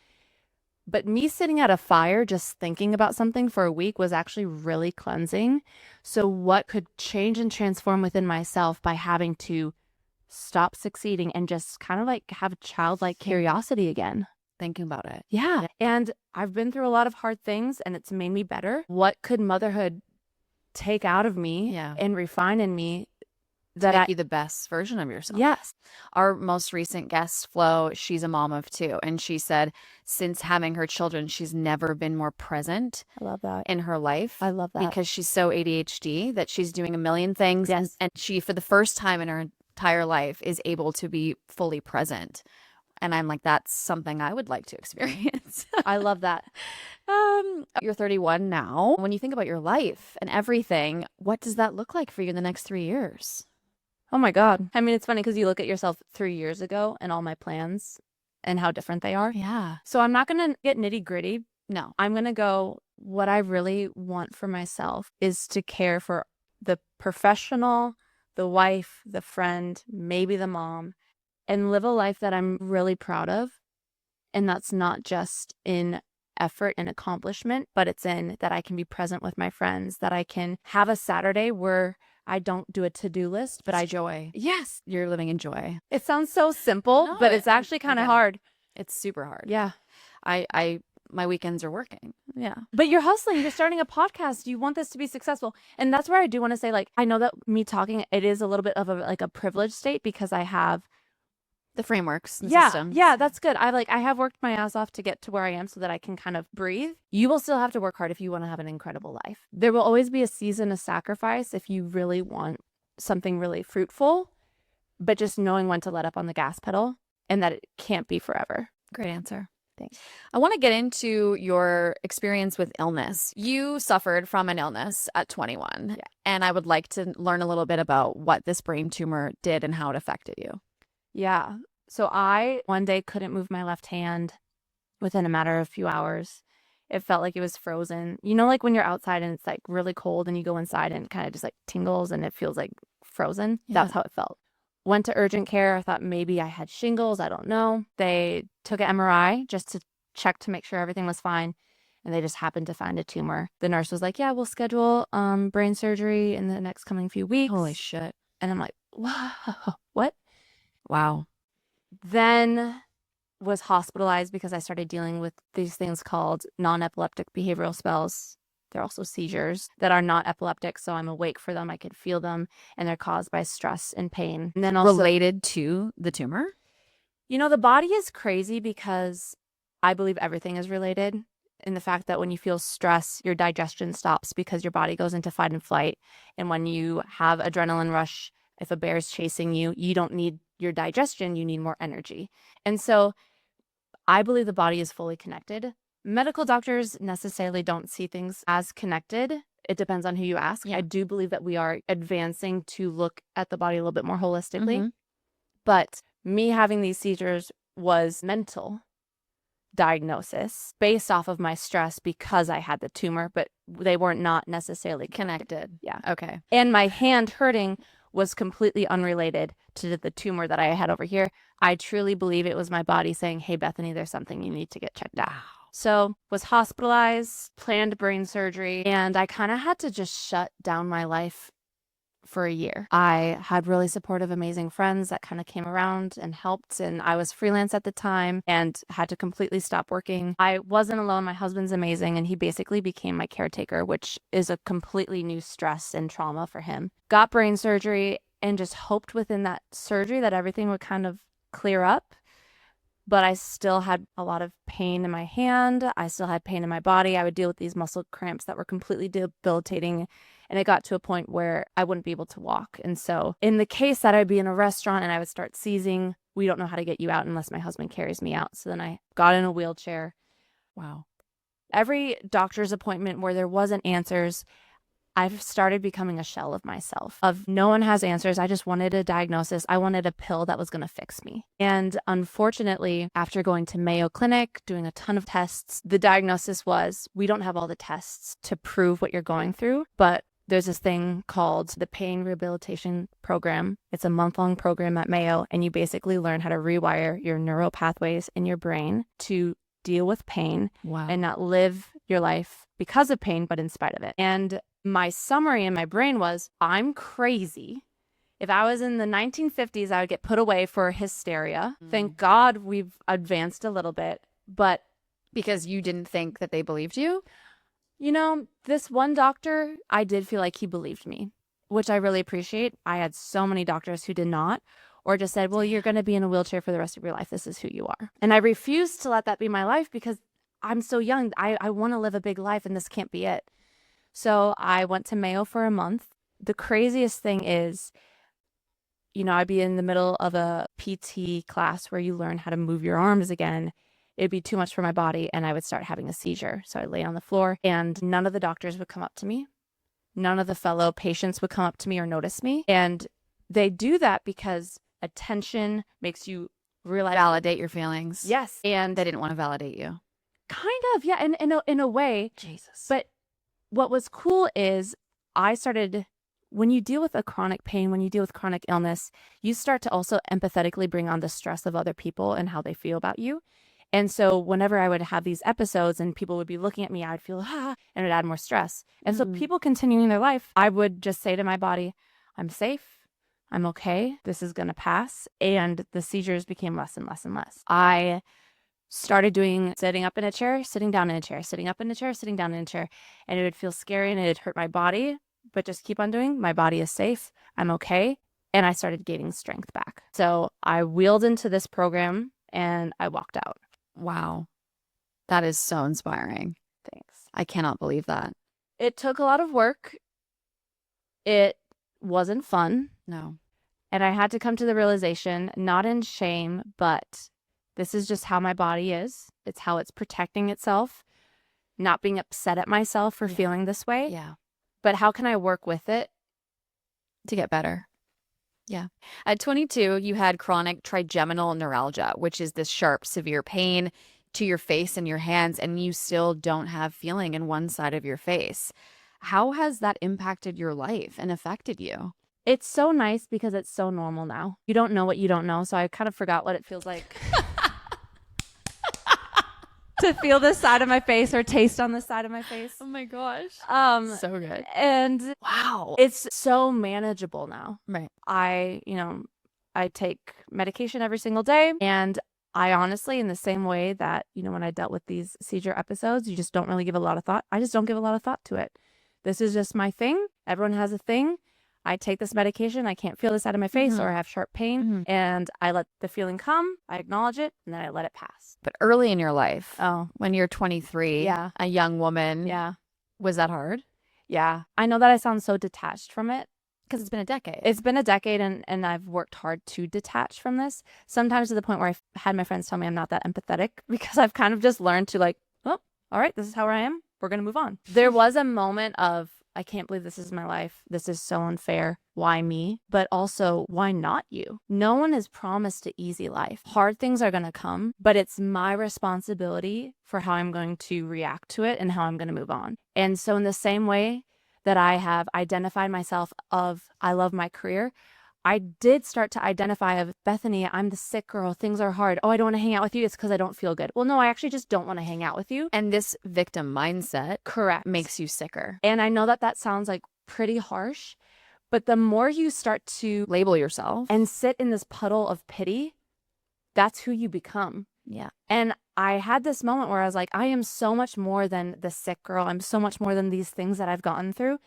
But me sitting at a fire just thinking about something for a week was actually really cleansing. So what could change and transform within myself by having to stop succeeding and just kind of like have a childlike curiosity again? Thinking about it. Yeah. And I've been through a lot of hard things and it's made me better. What could motherhood take out of me and refine in me that make you the best version of yourself? Yes. Our most recent guest, Flo, she's a mom of 2. And she said since having her children, she's never been more present. I love that. In her life. I love that. Because she's so ADHD that she's doing a million things. Yes. And she, for the first time in her entire life, is able to be fully present. And I'm like, that's something I would like to experience. I love that. You're 31 now. When you think about your life and everything, what does that look like for you in the next 3 years? Oh my God. I mean, it's funny because you look at yourself 3 years ago and all my plans and how different they are. Yeah. So I'm not going to get nitty gritty. No. I'm going to go, what I really want for myself is to care for the professional, the wife, the friend, maybe the mom, and live a life that I'm really proud of. And that's not just in effort and accomplishment, but it's in that I can be present with my friends, that I can have a Saturday where I don't do a to-do list, but I joy. Yes. You're living in joy. It sounds so simple, but it's actually kind of hard. It's super hard. Yeah. My weekends are working. Yeah. But you're hustling. You're starting a podcast. You want this to be successful. And that's where I do want to say, like, I know that me talking, it is a little bit of a privileged state because I have the frameworks, the systems. Yeah, that's good. I have worked my ass off to get to where I am so that I can kind of breathe. You will still have to work hard if you want to have an incredible life. There will always be a season of sacrifice if you really want something really fruitful, but just knowing when to let up on the gas pedal and that it can't be forever. Great answer. Thanks. I want to get into your experience with illness. You suffered from an illness at 21, and I would like to learn a little bit about what this brain tumor did and how it affected you. Yeah. So I one day couldn't move my left hand within a matter of a few hours. It felt like it was frozen. You know, like when you're outside and it's like really cold and you go inside and it kind of just like tingles and it feels like frozen. Yeah. That's how it felt. Went to urgent care. I thought maybe I had shingles. I don't know. They took an MRI just to check to make sure everything was fine. And they just happened to find a tumor. The nurse was like, yeah, we'll schedule brain surgery in the next coming few weeks. Holy shit. And I'm like, wow, what? Wow. Then was hospitalized because I started dealing with these things called non-epileptic behavioral spells. They're also seizures that are not epileptic, so I'm awake for them. I could feel them, and they're caused by stress and pain. And then also related to the tumor? You know, the body is crazy because I believe everything is related. in the fact that when you feel stress, your digestion stops because your body goes into fight and flight. And when you have adrenaline rush, if a bear is chasing you, you don't need your digestion, you need more energy. And so I believe the body is fully connected. Medical doctors necessarily don't see things as connected. It depends on who you ask. Yeah. I do believe that we are advancing to look at the body a little bit more holistically. Mm-hmm. But me having these seizures was mental diagnosis based off of my stress because I had the tumor, but they were not necessarily Connected. Yeah. Okay. And my hand hurting was completely unrelated to the tumor that I had over here. I truly believe it was my body saying, hey, Bethany, there's something you need to get checked out. Wow. So was hospitalized, planned brain surgery, and I kind of had to just shut down my life for a year. I had really supportive, amazing friends that kind of came around and helped, and I was freelance at the time and had to completely stop working. I wasn't alone. My husband's amazing, and he basically became my caretaker, which is a completely new stress and trauma for him. Got brain surgery and just hoped within that surgery that everything would kind of clear up. But I still had a lot of pain in my hand. I still had pain in my body. I would deal with these muscle cramps that were completely debilitating. And it got to a point where I wouldn't be able to walk. And so in the case that I'd be in a restaurant and I would start seizing, we don't know how to get you out unless my husband carries me out. So then I got in a wheelchair. Wow. Every doctor's appointment where there wasn't answers, I've started becoming a shell of myself, of no one has answers. I just wanted a diagnosis. I wanted a pill that was going to fix me. And unfortunately, after going to Mayo Clinic, doing a ton of tests, the diagnosis was, we don't have all the tests to prove what you're going through, but there's this thing called the Pain Rehabilitation Program. It's a month-long program at Mayo, and you basically learn how to rewire your neural pathways in your brain to deal with pain Wow. and not live your life because of pain, but in spite of it. And my summary in my brain was, I'm crazy. If I was in the 1950s, I would get put away for hysteria. Thank God we've advanced a little bit. But because you didn't think that they believed you? you know, this one doctor, I did feel like he believed me, which I really appreciate. I had so many doctors who did not, or just said, well, you're going to be in a wheelchair for the rest of your life. This is who you are. And I refused to let that be my life because I'm so young. I want to live a big life and this can't be it. So I went to Mayo for a month. The craziest thing is, you know, I'd be in the middle of a PT class where you learn how to move your arms again. It'd be too much for my body and I would start having a seizure. So I'd lay on the floor and none of the doctors would come up to me. None of the fellow patients would come up to me or notice me. And they do that because attention makes you realize. Validate your feelings. Yes. And They didn't want to validate you. kind of, yeah, in a way. Jesus. But what was cool is I started, when you deal with a chronic pain, when you deal with chronic illness, you start to also empathetically bring on the stress of other people and how they feel about you. And so whenever I would have these episodes and people would be looking at me, I would feel, and it would add more stress. And so people continuing their life, I would just say to my body, I'm safe. I'm okay. This is going to pass. And the seizures became less and less and less. I started doing sitting up in a chair, sitting down in a chair, sitting up in a chair, sitting down in a chair. And it would feel scary and it'd hurt my body, but just keep on doing. My body is safe. I'm okay. And I started gaining strength back. So I wheeled into this program and I walked out. Wow. That is so inspiring. Thanks. I cannot believe that. It took a lot of work. It wasn't fun. No. And I had to come to the realization, not in shame, but this is just how my body is. It's how it's protecting itself, not being upset at myself for feeling this way. Yeah. But how can I work with it? To get better. Yeah. At 22, you had chronic trigeminal neuralgia, which is this sharp, severe pain to your face and your hands, and you still don't have feeling in one side of your face. How has that impacted your life and affected you? It's so nice because it's so normal now. You don't know what you don't know. So I kind of forgot what it feels like to feel this side of my face or taste on this side of my face. Oh my gosh. So good. And Wow. it's so manageable now. Right. I take medication every single day. And I honestly, in the same way that, when I dealt with these seizure episodes, you just don't really give a lot of thought. I just don't give a lot of thought to it. This is just my thing. Everyone has a thing. I take this medication. I can't feel this out of my face or I have sharp pain. And I let the feeling come. I acknowledge it and then I let it pass. But early in your life, Oh, when you're 23, yeah. a young woman, Yeah. was that hard? Yeah. I know that I sound so detached from it. Because it's been a decade. It's been a decade and I've worked hard to detach from this. Sometimes to the point where I've had my friends tell me I'm not that empathetic because I've kind of just learned to like, oh, all right, this is how I am. We're going to move on. There was a moment of, I can't believe this is my life. This is so unfair. Why me? But also, why not you? No one is promised an easy life. Hard things are going to come, but it's my responsibility for how I'm going to react to it and how I'm going to move on. And so in the same way that I have identified myself of, I love my career, I did start to identify of, Bethany, I'm the sick girl. Things are hard. Oh, I don't want to hang out with you. It's because I don't feel good. Well, no, I actually just don't want to hang out with you. And this victim mindset Correct. makes you sicker. And I know that that sounds like pretty harsh, but the more you start to Label yourself. and sit in this puddle of pity, that's who you become. Yeah. And I had this moment where I was like, I am so much more than the sick girl. I'm so much more than these things that I've gotten through,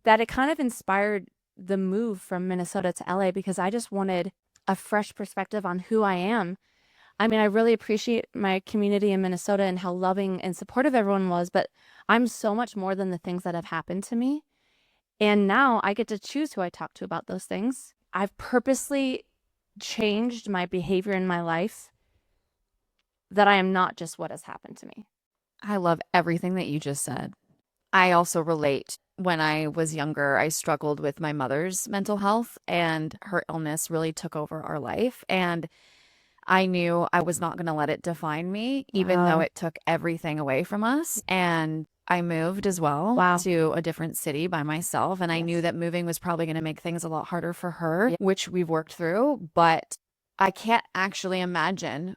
that it kind of inspired the move from Minnesota to LA because I just wanted a fresh perspective on who I am. I mean, I really appreciate my community in Minnesota and how loving and supportive everyone was, but I'm so much more than the things that have happened to me. And now I get to choose who I talk to about those things. I've purposely changed my behavior in my life that I am not just what has happened to me. I love everything that you just said. I also relate. When I was younger, I struggled with my mother's mental health, and her illness really took over our life. And I knew I was not going to let it define me, even though it took everything away from us. And I moved as well to a different city by myself. And I knew that moving was probably going to make things a lot harder for her, which we've worked through. But I can't actually imagine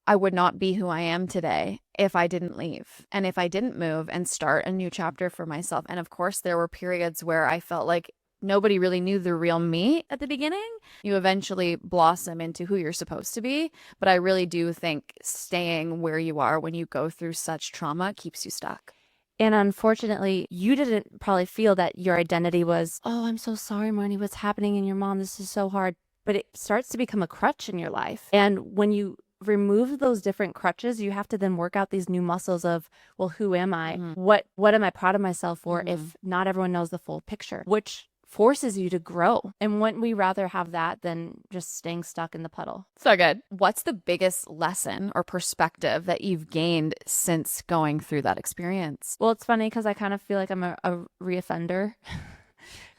I would not be who I am today if I didn't leave and if I didn't move and start a new chapter for myself. And of course, there were periods where I felt like nobody really knew the real me at the beginning. You eventually blossom into who you're supposed to be. But I really do think staying where you are when you go through such trauma keeps you stuck. And unfortunately, you didn't probably feel that your identity was, oh, I'm so sorry, Marnie, what's happening in your mom? This is so hard. But it starts to become a crutch in your life. And when you remove those different crutches, you have to then work out these new muscles of, well, who am I? What am I proud of myself for if not everyone knows the full picture, which forces you to grow. And wouldn't we rather have that than just staying stuck in the puddle? So good. What's the biggest lesson or perspective that you've gained since going through that experience? Well, it's funny because I kind of feel like I'm a reoffender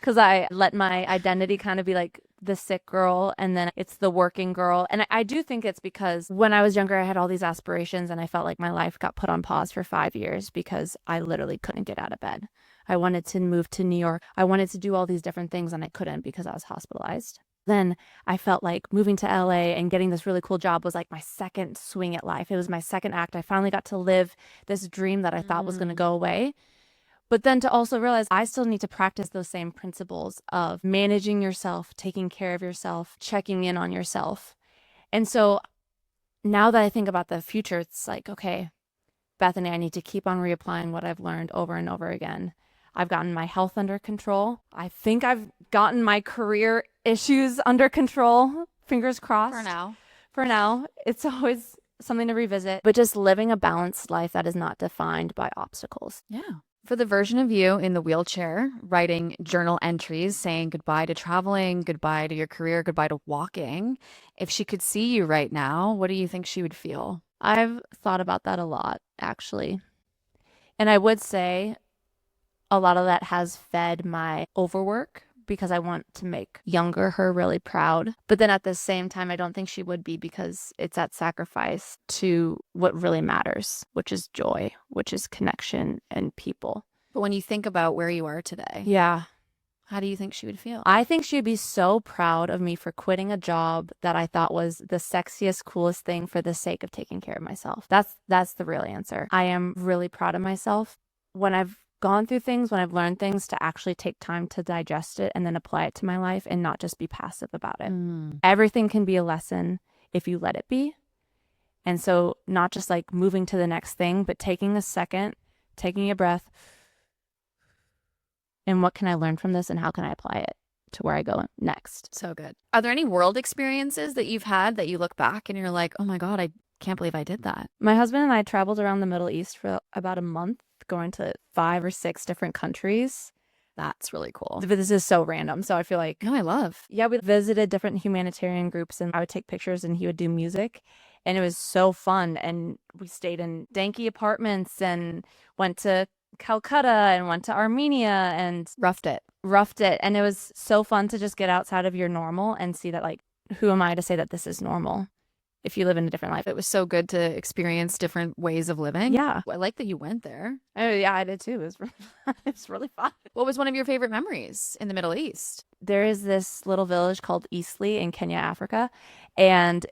because I let my identity kind of be like the sick girl and then it's the working girl. And I do think it's because when I was younger, I had all these aspirations and I felt like my life got put on pause for 5 years because I literally couldn't get out of bed. I wanted to move to New York. I wanted to do all these different things and I couldn't because I was hospitalized. Then I felt like moving to LA and getting this really cool job was like my second swing at life. It was my second act. I finally got to live this dream that I thought was going to go away. But then to also realize I still need to practice those same principles of managing yourself, taking care of yourself, checking in on yourself. And so now that I think about the future, it's like, okay, Bethany, I need to keep on reapplying what I've learned over and over again. I've gotten my health under control. I think I've gotten my career issues under control. Fingers crossed. For now. It's always something to revisit. But just living a balanced life that is not defined by obstacles. Yeah. For the version of you in the wheelchair, writing journal entries, saying goodbye to traveling, goodbye to your career, goodbye to walking, if she could see you right now, what do you think she would feel? I've thought about that a lot, actually. And I would say a lot of that has fed my overwork because I want to make younger her really proud. But then at the same time, I don't think she would be because it's at sacrifice to what really matters, which is joy, which is connection and people. But when you think about where you are today, how do you think she would feel? I think she'd be so proud of me for quitting a job that I thought was the sexiest, coolest thing for the sake of taking care of myself. That's the real answer. I am really proud of myself. When I've gone through things, when I've learned things, to actually take time to digest it and then apply it to my life and not just be passive about it. Everything can be a lesson if you let it be. And so not just like moving to the next thing, but taking a second, taking a breath and what can I learn from this and how can I apply it to where I go next. So good. Are there any world experiences that you've had that you look back and you're like, oh my God, I can't believe I did that? My husband and I traveled around the Middle East for about a month, going to 5 or 6 different countries. That's really cool. But this is so random. So I feel like, No, I love. yeah, we visited different humanitarian groups and I would take pictures and he would do music. And it was so fun. And we stayed in danky apartments and went to Calcutta and went to Armenia and Roughed it. And it was so fun to just get outside of your normal and see that, like, who am I to say that this is normal if you live in a different life? It was so good to experience different ways of living. Yeah. I like that you went there. Oh yeah, I did too. It was really fun. It's really fun. What was one of your favorite memories in the Middle East? There is this little village called Eastleigh in Kenya, Africa, and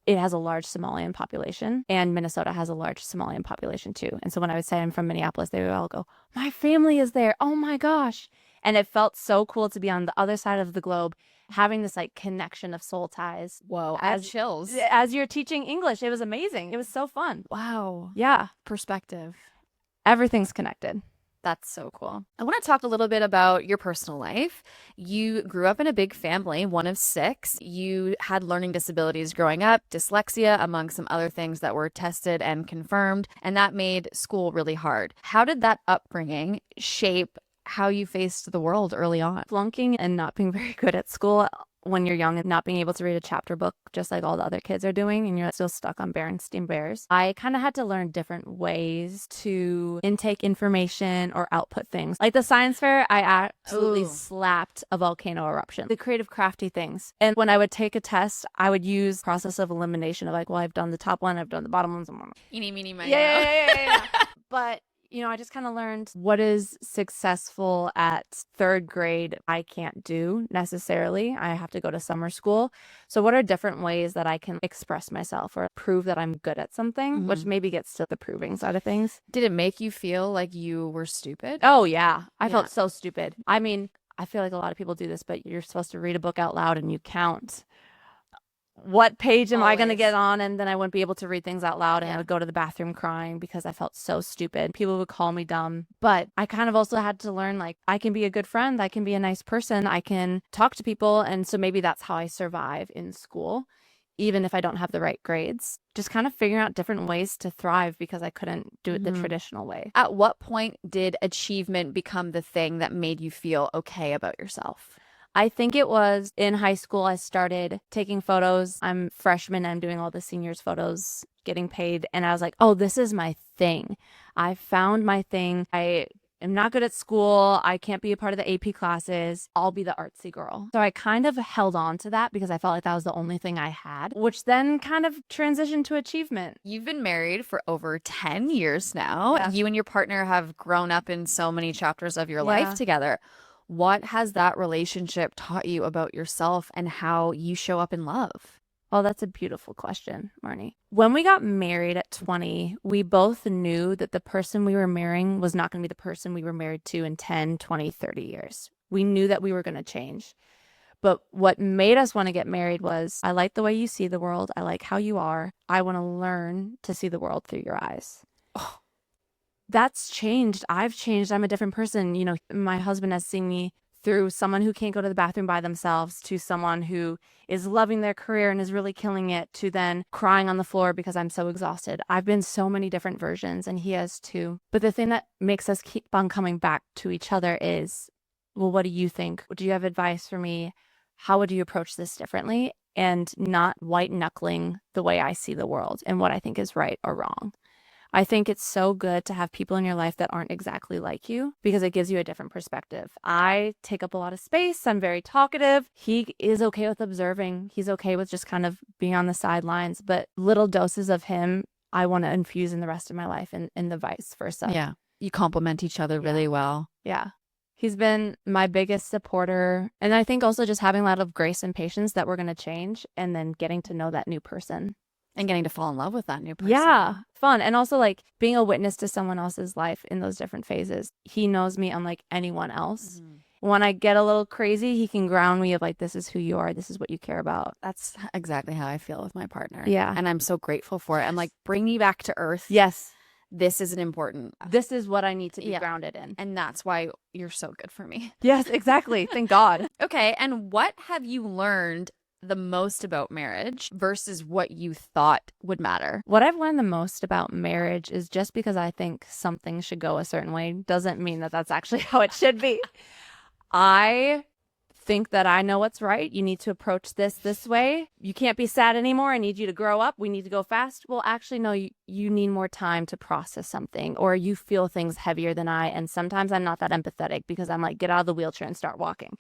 it has a large Somalian population, and Minnesota has a large Somalian population too. And so when I would say I'm from Minneapolis, they would all go, my family is there. Oh my gosh. And it felt so cool to be on the other side of the globe, having this like connection of soul ties. Whoa, I have chills. As you're teaching English, it was amazing. It was so fun. Wow. Yeah. Perspective. Everything's connected. That's so cool. I want to talk a little bit about your personal life. You grew up in a big family, one of 6. You had learning disabilities growing up, dyslexia, among some other things that were tested and confirmed, and that made school really hard. How did that upbringing shape how you faced the world early on? Flunking and not being very good at school when you're young and not being able to read a chapter book just like all the other kids are doing and you're still stuck on Berenstain Bears. I kind of had to learn different ways to intake information or output things. Like the science fair, I absolutely slapped a volcano eruption. The creative crafty things. And when I would take a test, I would use process of elimination of like, well, I've done the top one, I've done the bottom ones. Eeny, meeny, miny, Yeah. But you know, I just kind of learned what is successful at 3rd grade I can't do necessarily. I have to go to summer school. So what are different ways that I can express myself or prove that I'm good at something, which maybe gets to the proving side of things. Did it make you feel like you were stupid? Oh, yeah. I felt so stupid. I mean, I feel like a lot of people do this, but you're supposed to read a book out loud and you count. What page am I going to get on? And then I wouldn't be able to read things out loud. And I would go to the bathroom crying because I felt so stupid. People would call me dumb. But I kind of also had to learn, like, I can be a good friend. I can be a nice person. I can talk to people. And so maybe that's how I survive in school, even if I don't have the right grades. Just kind of figuring out different ways to thrive because I couldn't do it the traditional way. At what point did achievement become the thing that made you feel okay about yourself? I think it was in high school I started taking photos. I'm freshman. I'm doing all the seniors photos, getting paid. And I was like, oh, this is my thing. I found my thing. I am not good at school. I can't be a part of the AP classes. I'll be the artsy girl. So I kind of held on to that because I felt like that was the only thing I had, which then kind of transitioned to achievement. You've been married for over 10 years now. Yeah. You and your partner have grown up in so many chapters of your life together. What has that relationship taught you about yourself and how you show up in love? Oh, that's a beautiful question, Marnie. When we got married at 20, we both knew that the person we were marrying was not going to be the person we were married to in 10, 20, 30 years. We knew that we were going to change. But what made us want to get married was, I like the way you see the world. I like how you are. I want to learn to see the world through your eyes. Oh, that's changed. I've changed. I'm a different person. You know, my husband has seen me through someone who can't go to the bathroom by themselves to someone who is loving their career and is really killing it to then crying on the floor because I'm so exhausted. I've been so many different versions and he has too. But the thing that makes us keep on coming back to each other is, well, what do you think? Do you have advice for me? How would you approach this differently? And not white knuckling the way I see the world and what I think is right or wrong. I think it's so good to have people in your life that aren't exactly like you because it gives you a different perspective. I take up a lot of space. I'm very talkative. He is okay with observing. He's okay with just kind of being on the sidelines, but little doses of him, I want to infuse in the rest of my life and the vice versa. Yeah. You complement each other really well. Yeah. He's been my biggest supporter. And I think also just having a lot of grace and patience that we're going to change and then getting to know that new person. And getting to fall in love with that new person. Yeah, fun. And also like being a witness to someone else's life in those different phases. He knows me unlike anyone else. When I get a little crazy, he can ground me of like, this is who you are. This is what you care about. That's exactly how I feel with my partner. Yeah. And I'm so grateful for it. I'm like, bring me back to earth. Yes. this isn't important. This is what I need to be Yeah. grounded in. And that's why you're so good for me. Yes, exactly. Thank God. Okay. And what have you learned the most about marriage versus what you thought would matter? What I've learned the most about marriage is just because I think something should go a certain way doesn't mean that that's actually how it should be. I think that I know what's right. You need to approach this way. You can't be sad anymore. I need you to grow up. We need to go fast. Well, actually, no, you need more time to process something, or you feel things heavier than I. And sometimes I'm not that empathetic because I'm like, get out of the wheelchair and start walking.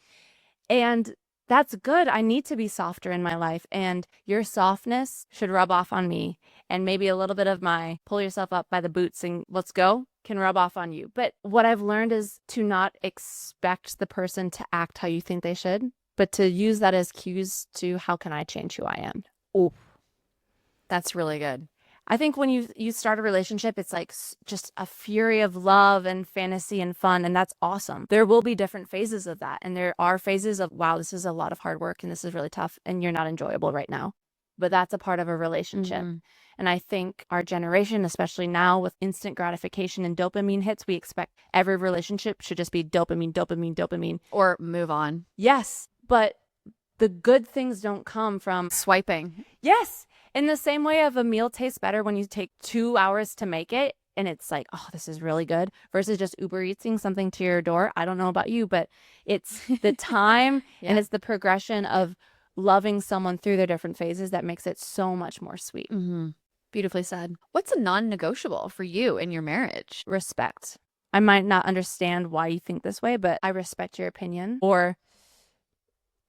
And that's good. I need to be softer in my life. And your softness should rub off on me. And maybe a little bit of my pull yourself up by the boots and let's go can rub off on you. But what I've learned is to not expect the person to act how you think they should, but to use that as cues to how can I change who I am. Oh, that's really good. I think when you start a relationship, it's like just a fury of love and fantasy and fun, and that's awesome. There will be different phases of that, and there are phases of, wow, this is a lot of hard work, and this is really tough, and you're not enjoyable right now. But that's a part of a relationship. Mm-hmm. And I think our generation, especially now with instant gratification and dopamine hits, we expect every relationship should just be dopamine, dopamine, dopamine. Or move on. Yes, but the good things don't come from Swiping. Yes. In the same way of a meal tastes better when you take 2 hours to make it and it's like, oh, this is really good versus just Uber Eating something to your door. I don't know about you, but it's the time Yeah. and it's the progression of loving someone through their different phases that makes it so much more sweet. Mm-hmm. Beautifully said. What's a non-negotiable for you in your marriage? Respect. I might not understand why you think this way, but I respect your opinion. Or,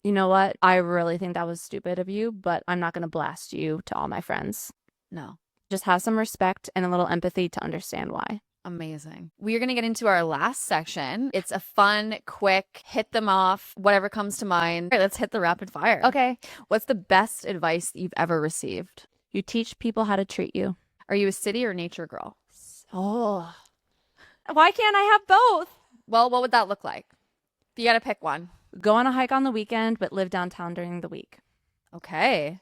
you know what? I really think that was stupid of you, but I'm not going to blast you to all my friends. No. Just have some respect and a little empathy to understand why. Amazing. We are going to get into our last section. It's a fun, quick, hit them off, whatever comes to mind. All right, let's hit the rapid fire. Okay. What's the best advice that you've ever received? You teach people how to treat you. Are you a city or nature girl? Oh. Why can't I have both? Well, what would that look like? If you got to pick one. Go on a hike on the weekend, but live downtown during the week. Okay.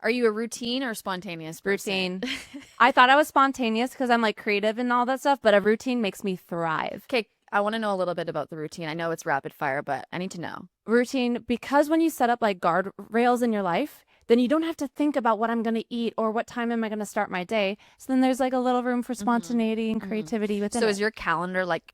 Are you a routine or spontaneous person? Routine. I thought I was spontaneous because I'm like creative and all that stuff, but a routine makes me thrive. Okay, I want to know a little bit about the routine. I know it's rapid fire, but I need to know. Routine, because when you set up like guardrails in your life, then you don't have to think about what I'm going to eat or what time am I going to start my day. So then there's like a little room for spontaneity and creativity within So it. is your calendar like,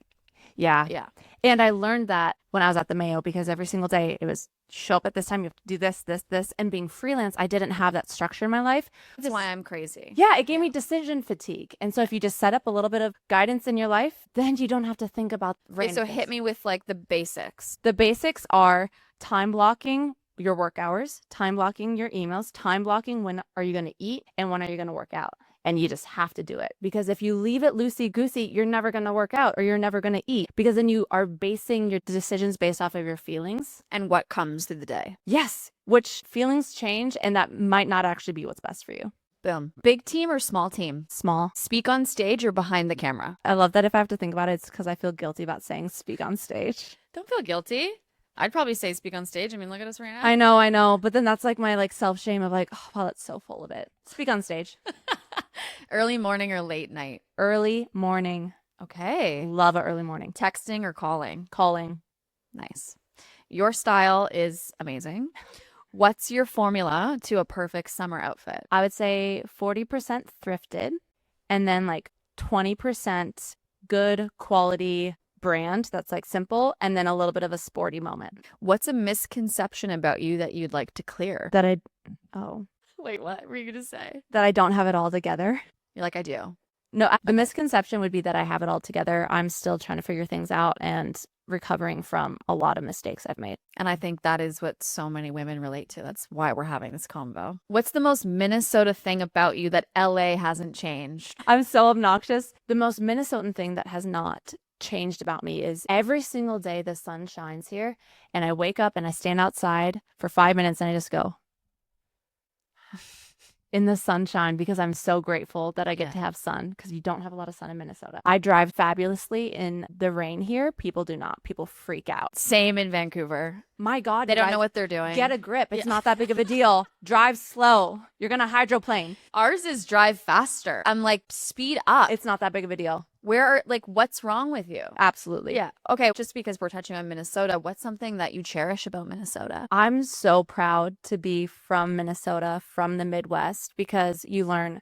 Yeah. yeah. And I learned that when I was at the Mayo because every single day it was show up at this time, you have to do this, this, this. And being freelance, I didn't have that structure in my life. That's why I'm crazy. Yeah, it gave me decision fatigue. And so if you just set up a little bit of guidance in your life, then you don't have to think about Okay, so random hit things. me with like the basics. The basics are time blocking your work hours, time blocking your emails, time blocking when are you going to eat and when are you going to work out. And you just have to do it because if you leave it loosey-goosey, you're never going to work out or you're never going to eat because then you are basing your decisions based off of your feelings. And what comes through the day. Yes, which feelings change and that might not actually be what's best for you. Boom. Big team or small team? Small. Speak on stage or behind the camera? I love that if I have to think about it, it's because I feel guilty about saying speak on stage. Don't feel guilty. I'd probably say speak on stage. I mean, look at us right now. I know. But then that's like my like self-shame of like, oh, wow, that's so full of it. Speak on stage. Early morning or late night? Early morning. Okay. Love an early morning. Texting or calling? Calling. Nice. Your style is amazing. What's your formula to a perfect summer outfit? I would say 40% thrifted and then like 20% good quality brand that's like simple and then a little bit of a sporty moment. What's a misconception about you that you'd like to clear? Wait, what were you going to say? That I don't have it all together. You're like, I do. No, the misconception would be that I have it all together. I'm still trying to figure things out and recovering from a lot of mistakes I've made. And I think that is what so many women relate to. That's why we're having this convo. What's the most Minnesota thing about you that LA hasn't changed? I'm so obnoxious. The most Minnesotan thing that has not changed about me is every single day the sun shines here and I wake up and I stand outside for 5 minutes and I just go. in the sunshine because I'm so grateful that I get to have sun, because you don't have a lot of sun in Minnesota. I drive fabulously in the rain here. People do not. People freak out. Same in Vancouver. My God. They don't know what they're doing. Get a grip. It's not that big of a deal. Drive slow. You're going to hydroplane. Ours is drive faster. I'm like, speed up. It's not that big of a deal. What's wrong with you? Absolutely. Yeah. Okay. Just because we're touching on Minnesota, what's something that you cherish about Minnesota? I'm so proud to be from Minnesota, from the Midwest, because you learn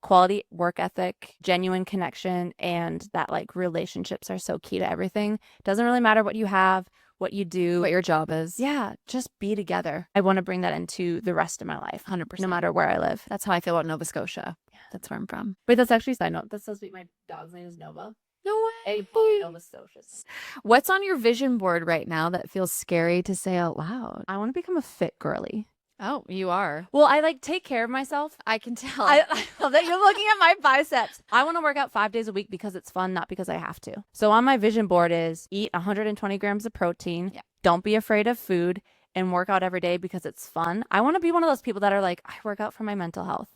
quality work ethic, genuine connection, and that like relationships are so key to everything. It doesn't really matter what you have, what you do, What your job is. Yeah, just be together. I want to bring that into the rest of my life, 100%. no matter where I live. That's how I feel about Nova Scotia. That's where I'm from. Wait, that's actually a side note. That's so sweet. My dog's name is Nova. No way. Nova Scotia. What's on your vision board right now that feels scary to say out loud? I want to become a fit girly. Oh, you are. Well, I like take care of myself. I can tell. I love that you're looking at my biceps. I want to work out 5 days a week because it's fun, not because I have to. So on my vision board is eat 120 grams of protein. Yeah. Don't be afraid of food, and work out every day because it's fun. I want to be one of those people that are like, I work out for my mental health.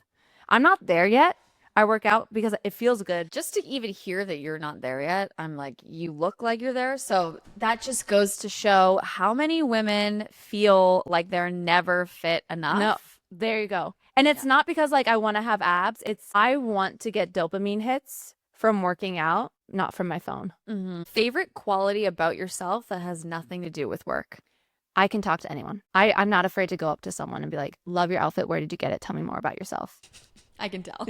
I'm not there yet. I work out because it feels good. Just to even hear that you're not there yet, I'm like, you look like you're there. So that just goes to show how many women feel like they're never fit enough. No, there you go. And it's not because like I want to have abs. It's I want to get dopamine hits from working out, not from my phone. Mm-hmm. Favorite quality about yourself that has nothing to do with work? I can talk to anyone. I'm not afraid to go up to someone and be like, love your outfit. Where did you get it? Tell me more about yourself. I can tell.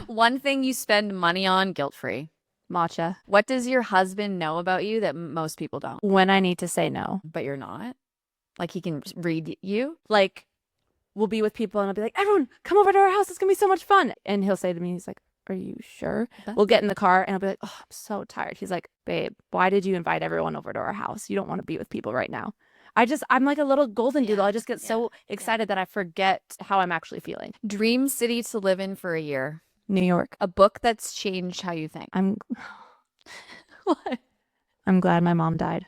One thing you spend money on guilt-free. Matcha. What does your husband know about you that most people don't? When I need to say no. But you're not? Like he can read you? Like we'll be with people and I'll be like, everyone come over to our house. It's going to be so much fun. And he'll say to me, he's like, are you sure? We'll get in the car and I'll be like, oh, I'm so tired. He's like, babe, why did you invite everyone over to our house? You don't want to be with people right now. I'm like a little golden doodle. I just get so excited that I forget how I'm actually feeling. Dream city to live in for a year. New York. A book that's changed how you think. What? I'm glad my mom died.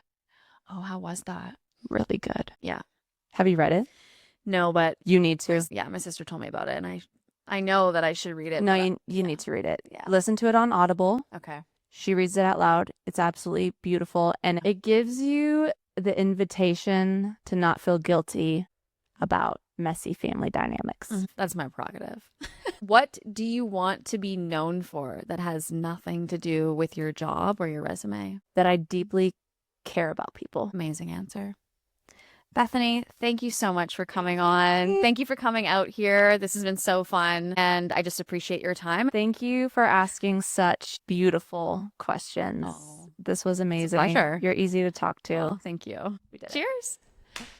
Oh, how was that? Really good. Yeah. Have you read it? No, but you need to. Yeah, my sister told me about it and I know that I should read it. No, you need to read it. Yeah. Listen to it on Audible. Okay. She reads it out loud. It's absolutely beautiful. And it gives you the invitation to not feel guilty about messy family dynamics. That's my prerogative. What do you want to be known for that has nothing to do with your job or your resume? That I deeply care about people. Amazing answer. Bethany, thank you so much for coming on. Thank you for coming out here. This has been so fun, and I just appreciate your time. Thank you for asking such beautiful questions. Oh, this was amazing. It's a pleasure. You're easy to talk to. Oh, thank you. We did Cheers.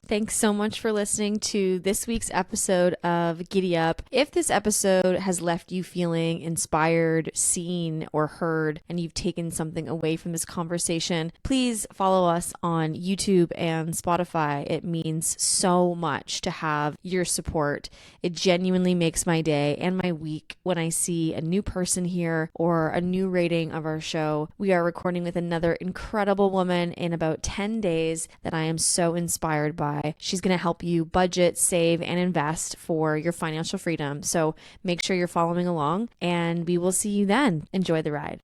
Thanks so much for listening to this week's episode of Giddy Up. If this episode has left you feeling inspired, seen, or heard, and you've taken something away from this conversation, please follow us on YouTube and Spotify. It means so much to have your support. It genuinely makes my day and my week when I see a new person here or a new rating of our show. We are recording with another incredible woman in about 10 days that I am so inspired by. She's going to help you budget, save, and invest for your financial freedom. So make sure you're following along, and we will see you then. Enjoy the ride.